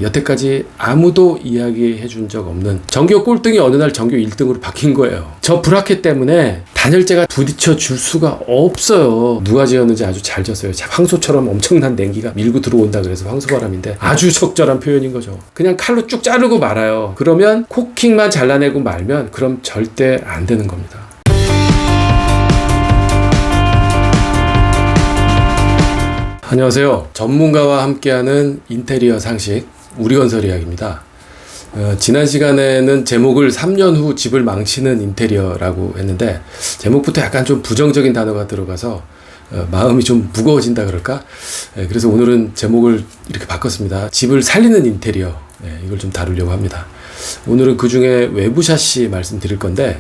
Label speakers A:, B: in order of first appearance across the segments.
A: 여태까지 아무도 이야기해 준 적 없는 전교 꼴등이 어느 날 전교 1등으로 바뀐 거예요. 저 브라켓 때문에 단열재가 부딪혀 줄 수가 없어요. 누가 지었는지 아주 잘 졌어요. 황소처럼 엄청난 냉기가 밀고 들어온다 그래서 황소바람인데 아주 적절한 표현인 거죠. 그냥 칼로 쭉 자르고 말아요. 그러면 코킹만 잘라내고 말면 그럼 절대 안 되는 겁니다. 안녕하세요. 전문가와 함께하는 인테리어 상식 우리건설 이야기입니다. 지난 시간에는 제목을 3년 후 집을 망치는 인테리어라고 했는데 제목부터 약간 좀 부정적인 단어가 들어가서 마음이 좀 무거워진다 그럴까? 그래서 오늘은 제목을 이렇게 바꿨습니다. 집을 살리는 인테리어, 이걸 좀 다루려고 합니다. 오늘은 그 중에 외부 샤시 말씀드릴 건데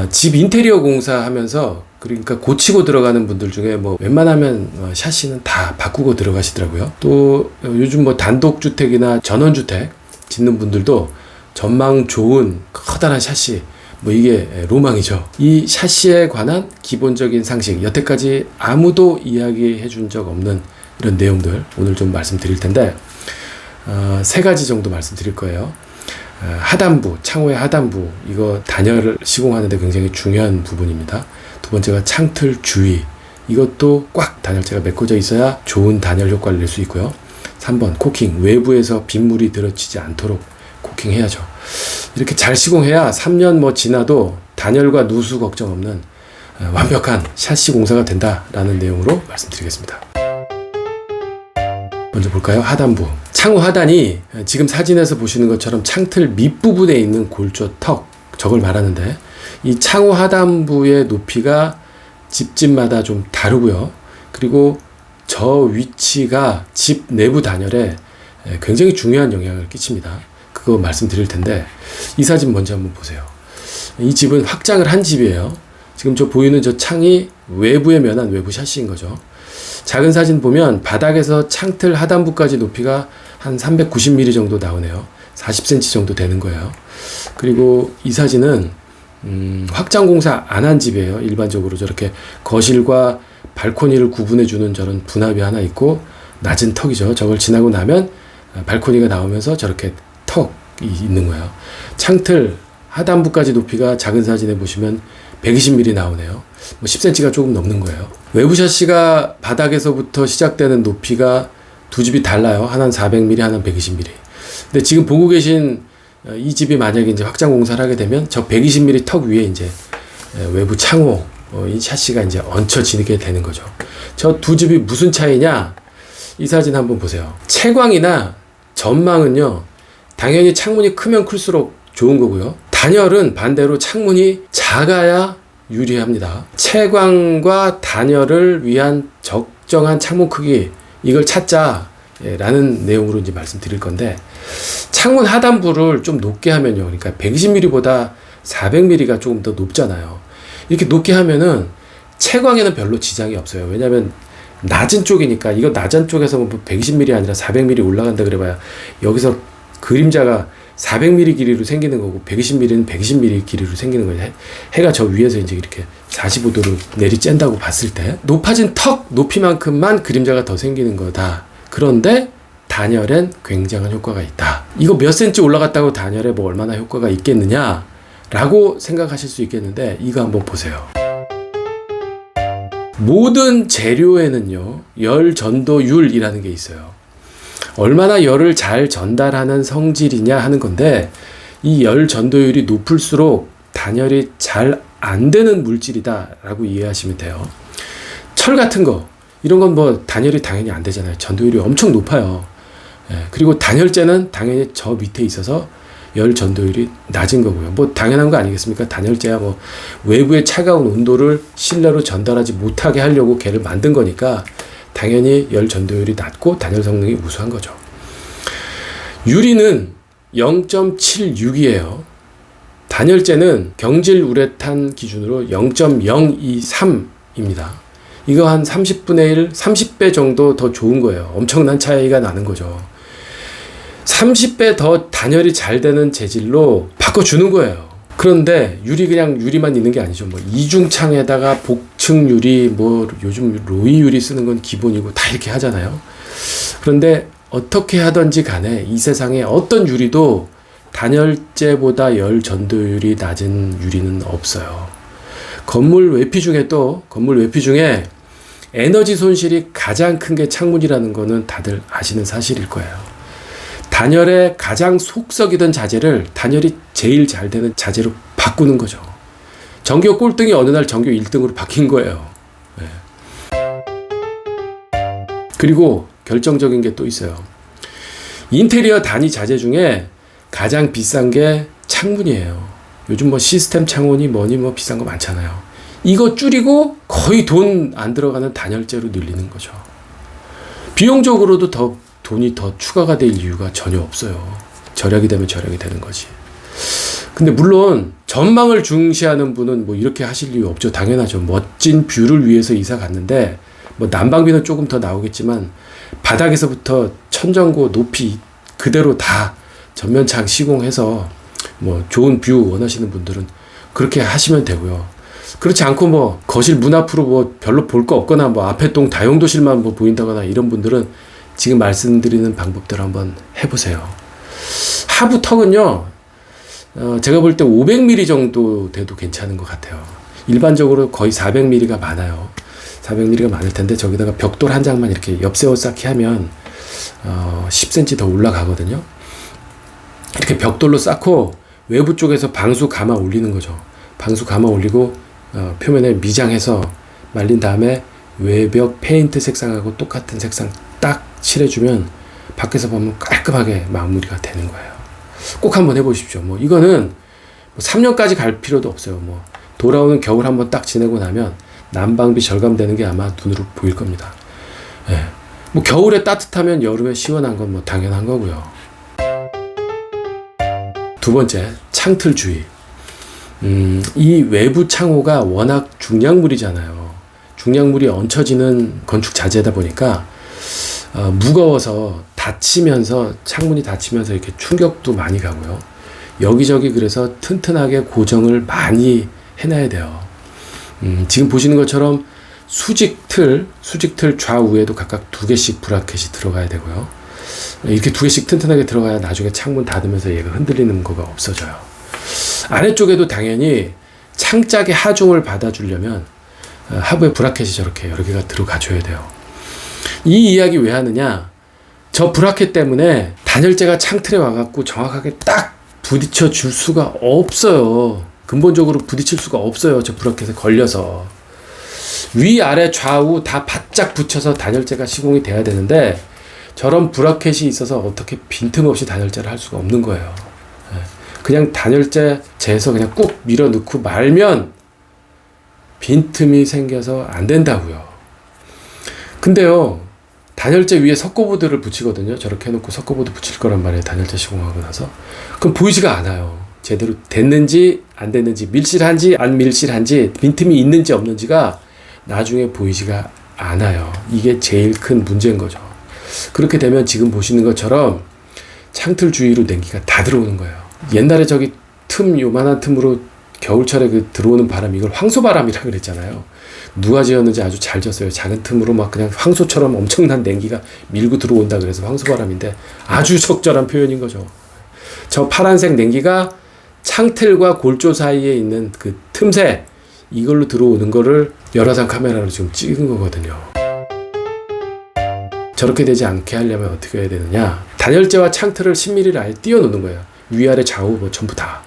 A: 집 인테리어 공사 하면서 그러니까 고치고 들어가는 분들 중에 뭐 웬만하면 샤시는 다 바꾸고 들어가시더라고요. 또 요즘 뭐 단독주택이나 전원주택 짓는 분들도 전망 좋은 커다란 샤시 뭐 이게 로망이죠. 이 샤시에 관한 기본적인 상식, 여태까지 아무도 이야기해 준 적 없는 이런 내용들 오늘 좀 말씀드릴 텐데 세 가지 정도 말씀드릴 거예요. 하단부, 창호의 하단부, 이거 단열을 시공하는데 굉장히 중요한 부분입니다. 두 번째가 창틀 주위, 이것도 꽉 단열재가 메꿔져 있어야 좋은 단열 효과를 낼 수 있고요. 3번 코킹, 외부에서 빗물이 들어치지 않도록 코킹해야죠. 이렇게 잘 시공해야 3년 뭐 지나도 단열과 누수 걱정 없는 완벽한 샤시 공사가 된다라는 내용으로 말씀드리겠습니다. 먼저 볼까요? 하단부. 창호 하단이 지금 사진에서 보시는 것처럼 창틀 밑부분에 있는 골조 턱, 저걸 말하는데 이 창호 하단부의 높이가 집집마다 좀 다르고요. 그리고 저 위치가 집 내부 단열에 굉장히 중요한 영향을 끼칩니다. 그거 말씀드릴 텐데 이 사진 먼저 한번 보세요. 이 집은 확장을 한 집이에요. 지금 저 보이는 저 창이 외부에 면한 외부 샤시인 거죠. 작은 사진 보면 바닥에서 창틀 하단부까지 높이가 한 390mm 정도 나오네요. 40cm 정도 되는 거예요. 그리고 이 사진은 확장 공사 안 한 집이에요. 일반적으로 저렇게 거실과 발코니를 구분해주는 저런 분합이 하나 있고 낮은 턱이죠. 저걸 지나고 나면 발코니가 나오면서 저렇게 턱이 있는 거예요. 창틀 하단부까지 높이가 작은 사진에 보시면 120mm 나오네요. 뭐 10cm가 조금 넘는 거예요. 외부 샤시가 바닥에서부터 시작되는 높이가 두 집이 달라요. 하나는 400mm, 하나는 120mm. 근데 지금 보고 계신 이 집이 만약에 이제 확장 공사를 하게 되면 저 120mm 턱 위에 이제 외부 창호 이 샤시가 이제 얹혀지게 되는 거죠. 저 두 집이 무슨 차이냐? 이 사진 한번 보세요. 채광이나 전망은요, 당연히 창문이 크면 클수록 좋은 거고요. 단열은 반대로 창문이 작아야 유리합니다. 채광과 단열을 위한 적정한 창문 크기, 이걸 찾자라는 내용으로 이제 말씀드릴 건데, 창문 하단부를 좀 높게 하면요, 그러니까 120mm보다 400mm가 조금 더 높잖아요. 이렇게 높게 하면은 채광에는 별로 지장이 없어요. 왜냐하면 낮은 쪽이니까. 이거 낮은 쪽에서 뭐 120mm 아니라 400mm 올라간다 그래봐야 여기서 그림자가 400mm 길이로 생기는 거고 120mm는 120mm 길이로 생기는 거예요. 해가 저 위에서 이제 이렇게 45도로 내리쬐다고 봤을 때 높아진 턱 높이만큼만 그림자가 더 생기는 거다. 그런데 단열엔 굉장한 효과가 있다. 이거 몇 센치 올라갔다고 단열에 뭐 얼마나 효과가 있겠느냐 라고 생각하실 수 있겠는데 이거 한번 보세요. 모든 재료에는요, 열 전도율이라는 게 있어요. 얼마나 열을 잘 전달하는 성질이냐 하는 건데 이 열 전도율이 높을수록 단열이 잘 안 되는 물질이다 라고 이해하시면 돼요. 철 같은 거 이런 건 뭐 단열이 당연히 안 되잖아요. 전도율이 엄청 높아요. 그리고 단열재는 당연히 저 밑에 있어서 열 전도율이 낮은 거고요. 뭐 당연한 거 아니겠습니까? 단열재야 뭐 외부의 차가운 온도를 실내로 전달하지 못하게 하려고 걔를 만든 거니까 당연히 열 전도율이 낮고 단열 성능이 우수한 거죠. 유리는 0.76이에요. 단열재는 경질 우레탄 기준으로 0.023입니다. 이거 한 30분의 1, 30배 정도 더 좋은 거예요. 엄청난 차이가 나는 거죠. 30배 더 단열이 잘 되는 재질로 바꿔주는 거예요. 그런데 유리 그냥 유리만 있는 게 아니죠. 뭐 이중창에다가 복층 유리, 뭐 요즘 로이 유리 쓰는 건 기본이고 다 이렇게 하잖아요. 그런데 어떻게 하든지 간에 이 세상에 어떤 유리도 단열재보다 열 전도율이 낮은 유리는 없어요. 건물 외피 중에 에너지 손실이 가장 큰 게 창문이라는 거는 다들 아시는 사실일 거예요. 단열의 가장 속썩이던 자재를 단열이 제일 잘 되는 자재로 바꾸는 거죠. 전교 꼴등이 어느 날 전교 1등으로 바뀐 거예요. 네. 그리고 결정적인 게 또 있어요. 인테리어 단위 자재 중에 가장 비싼 게 창문이에요. 요즘 뭐 시스템 창문이 뭐니 뭐 비싼 거 많잖아요. 이거 줄이고 거의 돈 안 들어가는 단열재로 늘리는 거죠. 비용적으로도 돈이 더 추가가 될 이유가 전혀 없어요. 절약이 되면 절약이 되는 거지. 근데 물론 전망을 중시하는 분은 뭐 이렇게 하실 이유 없죠. 당연하죠. 멋진 뷰를 위해서 이사 갔는데 뭐 난방비는 조금 더 나오겠지만 바닥에서부터 천정고 높이 그대로 다 전면창 시공해서 뭐 좋은 뷰 원하시는 분들은 그렇게 하시면 되고요. 그렇지 않고 뭐 거실 문 앞으로 뭐 별로 볼 거 없거나 뭐 앞에 동 다용도실만 뭐 보인다거나 이런 분들은 지금 말씀드리는 방법대로 한번 해보세요. 하부 턱은요, 제가 볼 때 500mm 정도 돼도 괜찮은 것 같아요. 일반적으로 거의 400mm가 많아요. 400mm가 많을 텐데 저기다가 벽돌 한 장만 이렇게 옆세워 쌓기 하면 10cm 더 올라가거든요. 이렇게 벽돌로 쌓고 외부 쪽에서 방수 감아 올리는 거죠. 방수 감아 올리고 표면에 미장해서 말린 다음에 외벽 페인트 색상하고 똑같은 색상 딱 칠해주면 밖에서 보면 깔끔하게 마무리가 되는 거예요. 꼭 한번 해보십시오. 뭐 이거는 3년까지 갈 필요도 없어요. 뭐 돌아오는 겨울 한번 딱 지내고 나면 난방비 절감되는 게 아마 눈으로 보일 겁니다. 예. 뭐 겨울에 따뜻하면 여름에 시원한 건 뭐 당연한 거고요. 두 번째, 창틀 주의. 이 외부 창호가 워낙 중량물이잖아요. 중량물이 얹혀지는 건축 자재다 보니까 무거워서 다치면서 창문이 다치면서 이렇게 충격도 많이 가고요. 여기저기 그래서 튼튼하게 고정을 많이 해놔야 돼요. 지금 보시는 것처럼 수직틀 좌우에도 각각 2개씩 브라켓이 들어가야 되고요. 이렇게 2개씩 튼튼하게 들어가야 나중에 창문 닫으면서 얘가 흔들리는 거가 없어져요. 아래쪽에도 당연히 창짝의 하중을 받아주려면 하부에 브라켓이 저렇게 여러 개가 들어가줘야 돼요. 이 이야기 왜 하느냐? 저 브라켓 때문에 단열재가 창틀에 와갖고 정확하게 딱 부딪혀 줄 수가 없어요. 근본적으로 부딪힐 수가 없어요. 저 브라켓에 걸려서. 위아래 좌우 다 바짝 붙여서 단열재가 시공이 돼야 되는데 저런 브라켓이 있어서 어떻게 빈틈없이 단열재를 할 수가 없는 거예요. 그냥 단열재 재에서 그냥 꾹 밀어 넣고 말면 빈틈이 생겨서 안 된다고요. 근데요, 단열재 위에 석고보드를 붙이거든요. 저렇게 해놓고 석고보드 붙일 거란 말이에요. 단열재 시공하고 나서. 그럼 보이지가 않아요. 제대로 됐는지 안 됐는지, 밀실한지 안 밀실한지, 빈틈이 있는지 없는지가 나중에 보이지가 않아요. 이게 제일 큰 문제인 거죠. 그렇게 되면 지금 보시는 것처럼 창틀 주위로 냉기가 다 들어오는 거예요. 옛날에 저기 요만한 틈으로 겨울철에 그 들어오는 바람, 이걸 황소바람이라 그랬잖아요. 누가 지었는지 아주 잘 지었어요. 작은 틈으로 막 그냥 황소처럼 엄청난 냉기가 밀고 들어온다 그래서 황소바람인데 아주 적절한 표현인 거죠. 저 파란색 냉기가 창틀과 골조 사이에 있는 그 틈새, 이걸로 들어오는 거를 열화상 카메라로 지금 찍은 거거든요. 저렇게 되지 않게 하려면 어떻게 해야 되느냐? 단열재와 창틀을 10mm를 아예 띄워놓는 거예요. 위아래 좌우 뭐 전부 다.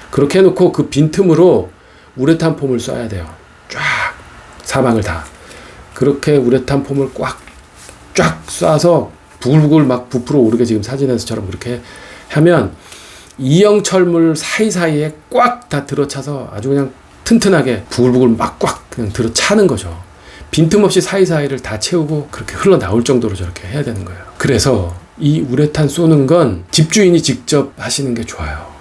A: 그렇게 해놓고 그 빈틈으로 우레탄 폼을 쏴야 돼요. 쫙 사방을 다. 그렇게 우레탄 폼을 쫙 쏴서 부글부글 막 부풀어 오르게 지금 사진에서처럼 그렇게 하면 이형철물 사이사이에 꽉 다 들어차서 아주 그냥 튼튼하게 부글부글 막 꽉 그냥 들어차는 거죠. 빈틈없이 사이사이를 다 채우고 그렇게 흘러나올 정도로 저렇게 해야 되는 거예요. 그래서 이 우레탄 쏘는 건 집주인이 직접 하시는 게 좋아요.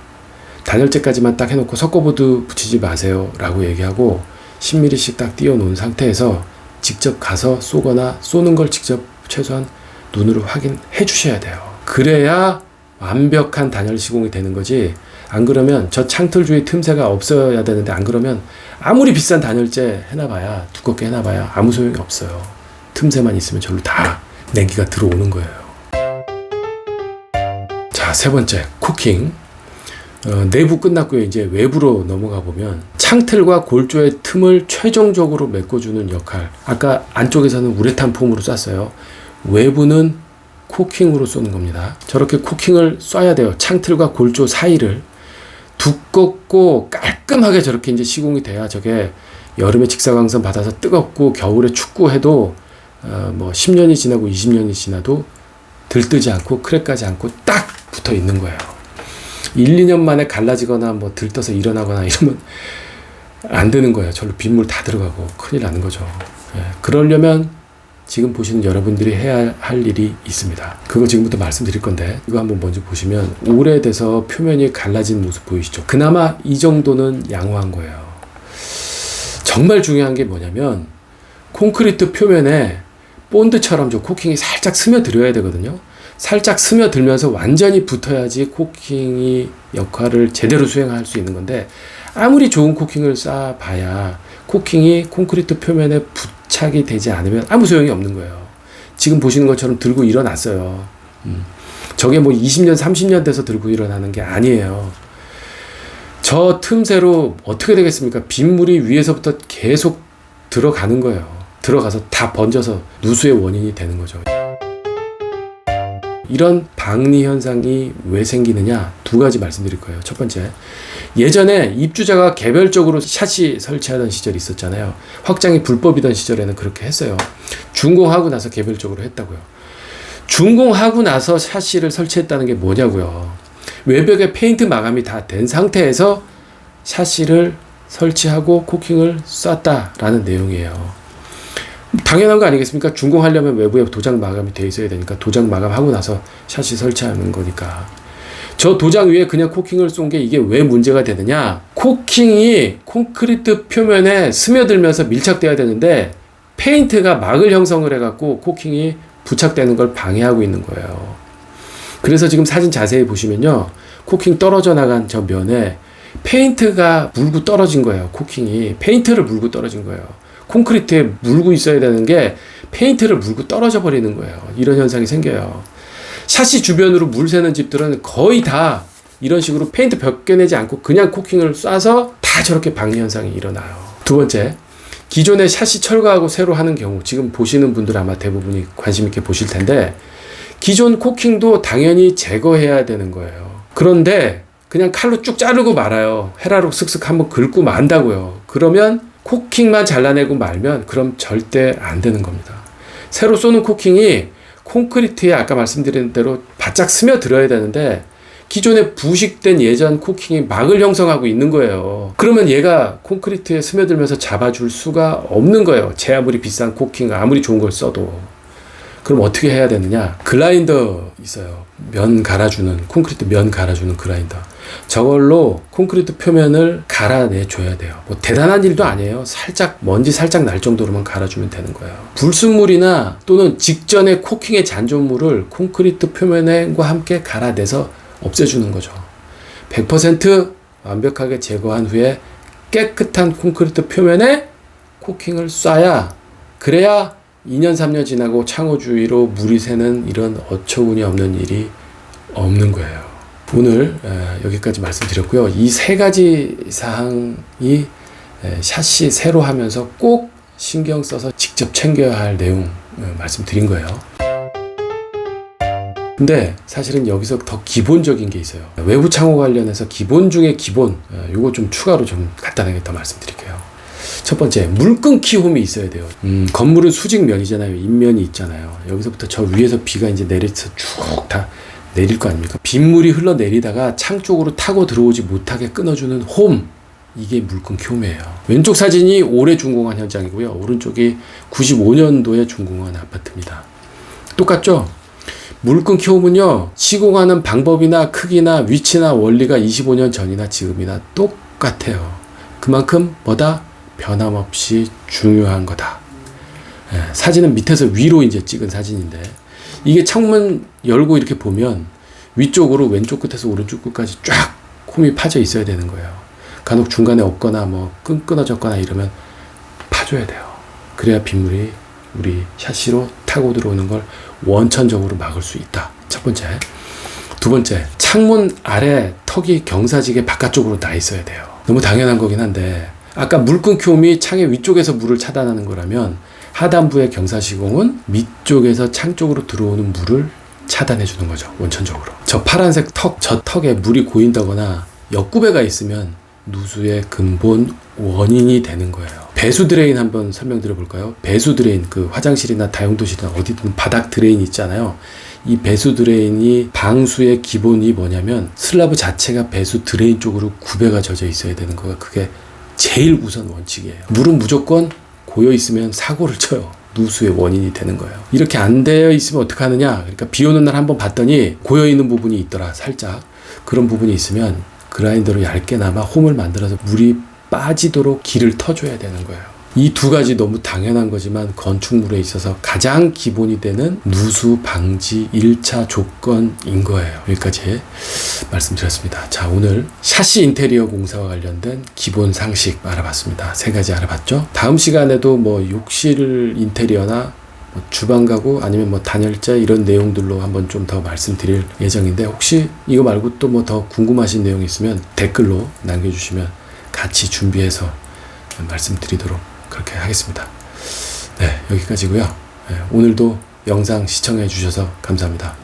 A: 단열재까지만 딱 해놓고 석고보드 붙이지 마세요 라고 얘기하고 10mm씩 딱 띄워놓은 상태에서 직접 가서 쏘거나 쏘는 걸 직접 최소한 눈으로 확인해 주셔야 돼요. 그래야 완벽한 단열 시공이 되는 거지. 안 그러면 저 창틀 주위 틈새가 없어야 되는데 안 그러면 아무리 비싼 단열재 해놔봐야, 두껍게 해놔봐야 아무 소용이 없어요. 틈새만 있으면 절로 다 냉기가 들어오는 거예요. 자, 세 번째, 코킹. 내부 끝났고요. 이제 외부로 넘어가 보면 창틀과 골조의 틈을 최종적으로 메꿔주는 역할. 아까 안쪽에서는 우레탄 폼으로 쐈어요. 외부는 코킹으로 쏘는 겁니다. 저렇게 코킹을 쏴야 돼요. 창틀과 골조 사이를 두껍고 깔끔하게 저렇게 이제 시공이 돼야 저게 여름에 직사광선 받아서 뜨겁고 겨울에 축구해도 뭐 10년이 지나고 20년이 지나도 들뜨지 않고 크랙까지 않고 딱 붙어 있는 거예요. 1, 2년 만에 갈라지거나 뭐 들떠서 일어나거나 이러면 안 되는 거예요. 절로 빗물 다 들어가고 큰일 나는 거죠. 예, 그러려면 지금 보시는 여러분들이 해야 할 일이 있습니다. 그거 지금부터 말씀드릴 건데 이거 한번 먼저 보시면 오래돼서 표면이 갈라진 모습 보이시죠? 그나마 이 정도는 양호한 거예요. 정말 중요한 게 뭐냐면 콘크리트 표면에 본드처럼 저 코킹이 살짝 스며들어야 되거든요. 살짝 스며들면서 완전히 붙어야지 코킹이 역할을 제대로 수행할 수 있는 건데 아무리 좋은 코킹을 쌓아봐야 코킹이 콘크리트 표면에 부착이 되지 않으면 아무 소용이 없는 거예요. 지금 보시는 것처럼 들고 일어났어요. 저게 뭐 20년, 30년 돼서 들고 일어나는 게 아니에요. 저 틈새로 어떻게 되겠습니까? 빗물이 위에서부터 계속 들어가는 거예요. 들어가서 다 번져서 누수의 원인이 되는 거죠. 이런 방리 현상이 왜 생기느냐? 두 가지 말씀드릴 거예요. 첫 번째, 예전에 입주자가 개별적으로 샷시 설치하던 시절이 있었잖아요. 확장이 불법이던 시절에는 그렇게 했어요. 준공하고 나서 개별적으로 했다고요. 준공하고 나서 샷시를 설치했다는 게 뭐냐고요. 외벽에 페인트 마감이 다 된 상태에서 샷시를 설치하고 코킹을 쐈다라는 내용이에요. 당연한 거 아니겠습니까? 준공하려면 외부에 도장 마감이 돼 있어야 되니까 도장 마감하고 나서 샷시 설치하는 거니까. 저 도장 위에 그냥 코킹을 쏜 게 이게 왜 문제가 되느냐? 코킹이 콘크리트 표면에 스며들면서 밀착돼야 되는데 페인트가 막을 형성을 해갖고 코킹이 부착되는 걸 방해하고 있는 거예요. 그래서 지금 사진 자세히 보시면요, 코킹 떨어져 나간 저 면에 페인트가 물고 떨어진 거예요. 코킹이 페인트를 물고 떨어진 거예요. 콘크리트에 물고 있어야 되는 게 페인트를 물고 떨어져 버리는 거예요. 이런 현상이 생겨요. 샷시 주변으로 물 새는 집들은 거의 다 이런 식으로 페인트 벗겨내지 않고 그냥 코킹을 쏴서 다 저렇게 방리 현상이 일어나요. 두 번째, 기존의 샷시 철거하고 새로 하는 경우, 지금 보시는 분들 아마 대부분이 관심 있게 보실 텐데 기존 코킹도 당연히 제거해야 되는 거예요. 그런데 그냥 칼로 쭉 자르고 말아요. 헤라로 슥슥 한번 긁고 만다고요. 그러면 코킹만 잘라내고 말면 그럼 절대 안 되는 겁니다. 새로 쏘는 코킹이 콘크리트에 아까 말씀드린 대로 바짝 스며들어야 되는데 기존에 부식된 예전 코킹이 막을 형성하고 있는 거예요. 그러면 얘가 콘크리트에 스며들면서 잡아줄 수가 없는 거예요. 제 아무리 비싼 코킹, 아무리 좋은 걸 써도. 그럼 어떻게 해야 되느냐? 글라인더 있어요. 면 갈아주는, 콘크리트 면 갈아주는 글라인더. 저걸로 콘크리트 표면을 갈아내줘야 돼요. 뭐 대단한 일도 아니에요. 살짝 먼지 살짝 날 정도로만 갈아주면 되는 거예요. 불순물이나 또는 직전에 코킹의 잔존물을 콘크리트 표면과 함께 갈아내서 없애주는 거죠. 100% 완벽하게 제거한 후에 깨끗한 콘크리트 표면에 코킹을 쏴야, 그래야 2년 3년 지나고 창호 주위로 물이 새는 이런 어처구니 없는 일이 없는 거예요. 오늘 여기까지 말씀드렸고요. 이 세 가지 사항이 샷시 새로 하면서 꼭 신경 써서 직접 챙겨야 할 내용 말씀드린 거예요. 근데 사실은 여기서 더 기본적인 게 있어요. 외부 창호 관련해서 기본 중에 기본, 요거 좀 추가로 좀 간단하게 더 말씀드릴게요. 첫 번째, 물 끊기 홈이 있어야 돼요. 건물은 수직면이잖아요. 인면이 있잖아요. 여기서부터 저 위에서 비가 이제 내려서 쭉 다 내릴 거 아닙니까? 빗물이 흘러내리다가 창 쪽으로 타고 들어오지 못하게 끊어주는 홈, 이게 물 끊기 홈이에요. 왼쪽 사진이 올해 준공한 현장이고요. 오른쪽이 95년도에 준공한 아파트입니다. 똑같죠? 물 끊기 홈은요, 시공하는 방법이나 크기나 위치나 원리가 25년 전이나 지금이나 똑같아요. 그만큼 뭐다? 변함없이 중요한 거다. 사진은 밑에서 위로 이제 찍은 사진인데, 이게 창문 열고 이렇게 보면 위쪽으로 왼쪽 끝에서 오른쪽 끝까지 쫙 홈이 파져 있어야 되는 거예요. 간혹 중간에 없거나 뭐 끊어졌거나 이러면 파줘야 돼요. 그래야 빗물이 우리 샷시로 타고 들어오는 걸 원천적으로 막을 수 있다. 첫 번째. 두 번째, 창문 아래 턱이 경사지게 바깥쪽으로 나 있어야 돼요. 너무 당연한 거긴 한데 아까 물 끊기움이 창의 위쪽에서 물을 차단하는 거라면 하단부의 경사시공은 밑쪽에서 창 쪽으로 들어오는 물을 차단해 주는 거죠. 원천적으로. 저 파란색 저 턱에 물이 고인다거나 역구배가 있으면 누수의 근본 원인이 되는 거예요. 배수 드레인 한번 설명드려 볼까요? 배수 드레인, 그 화장실이나 다용도실이나 어디든 바닥 드레인 있잖아요. 이 배수 드레인이 방수의 기본이 뭐냐면 슬라브 자체가 배수 드레인 쪽으로 구배가 져져 있어야 되는 거가 그게 제일 우선 원칙이에요. 물은 무조건 고여 있으면 사고를 쳐요. 누수의 원인이 되는 거예요. 이렇게 안 되어 있으면 어떻게 하느냐? 그러니까 비 오는 날 한번 봤더니 고여 있는 부분이 있더라. 살짝 그런 부분이 있으면 그라인더로 얇게나마 홈을 만들어서 물이 빠지도록 길을 터줘야 되는 거예요. 이 두 가지 너무 당연한 거지만 건축물에 있어서 가장 기본이 되는 누수 방지 1차 조건인 거예요. 여기까지 말씀드렸습니다. 자, 오늘 샤시 인테리어 공사와 관련된 기본 상식 알아봤습니다. 3가지 알아봤죠? 다음 시간에도 뭐 욕실 인테리어나 뭐 주방 가구 아니면 뭐 단열재 이런 내용들로 한번 좀 더 말씀드릴 예정인데 혹시 이거 말고 또 뭐 더 궁금하신 내용이 있으면 댓글로 남겨주시면 같이 준비해서 말씀드리도록 그렇게 하겠습니다. 네, 여기까지고요. 네, 오늘도 영상 시청해 주셔서 감사합니다.